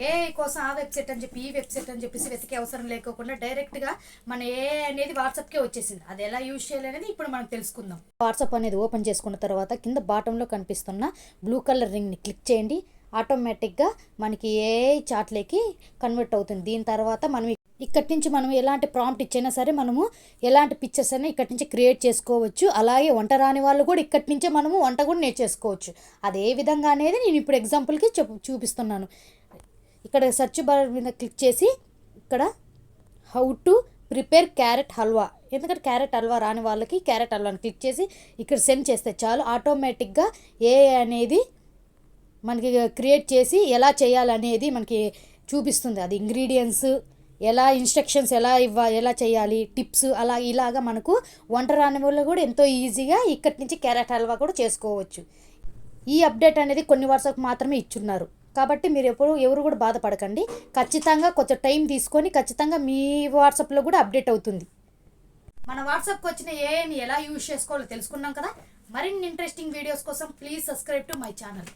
AI కోసం ఆ website అని చెప్పి ఈ వెబ్సైట్ అని చెప్పేసి వెతికే అవసరం లేకోకుండా డైరెక్ట్గా మన ఏఐ అనేది వాట్సాప్కే వచ్చేసింది. అది ఎలా యూజ్ చేయాలి అనేది ఇప్పుడు మనం తెలుసుకుందాం. వాట్సాప్ అనేది ఓపెన్ చేసుకున్న తర్వాత కింద బాటంలో కనిపిస్తున్న బ్లూ కలర్ రింగ్ని క్లిక్ చేయండి. ఆటోమేటిక్గా మనకి ఏఐ చాట్లోకి కన్వర్ట్ అవుతుంది. దీని తర్వాత మనం ఇక్కడి నుంచి మనం ఎలాంటి ప్రాంప్ట్ ఇచ్చైనా సరే మనము ఎలాంటి పిక్చర్స్ అయినా ఇక్కడి నుంచి క్రియేట్ చేసుకోవచ్చు. అలాగే వంట రాని వాళ్ళు కూడా ఇక్కడి నుంచే మనము వంట కూడా నేర్చేసుకోవచ్చు. అది ఏ విధంగా అనేది నేను ఇప్పుడు ఎగ్జాంపుల్కి చూపిస్తున్నాను. ఇక్కడ సెర్చ్ బార్ మీద క్లిక్ చేసి ఇక్కడ how to prepare carrot halwa, ఎందుకంటే క్యారెట్ హల్వా రాని వాళ్ళకి క్యారెట్ హల్వాని క్లిక్ చేసి ఇక్కడ సెండ్ చేస్తే చాలు ఆటోమేటిక్గా ఏఐ అనేది మనకి క్రియేట్ చేసి ఎలా చేయాలనేది మనకి చూపిస్తుంది. అది ఇంగ్రీడియంట్స్ ఎలా, ఇన్స్ట్రక్షన్స్ ఎలా చేయాలి, టిప్స్ అలా ఇలాగా మనకు వంట రాని వాళ్ళు కూడా ఎంతో ఈజీగా ఇక్కడి నుంచి క్యారెట్ హల్వా కూడా చేసుకోవచ్చు. ఈ అప్డేట్ అనేది కొన్ని వాట్సాప్ మాత్రమే ఇచ్చున్నారు కాబట్టి మీరు ఎవరు కూడా బాధపడకండి. ఖచ్చితంగా కొంచెం టైం తీసుకొని ఖచ్చితంగా మీ వాట్సాప్లో కూడా అప్డేట్ అవుతుంది. మన వాట్సాప్కి వచ్చిన ఏఐని ఎలా యూజ్ చేసుకోవాలో తెలుసుకున్నాం కదా. మరిన్ని ఇంట్రెస్టింగ్ వీడియోస్ కోసం please subscribe to my channel.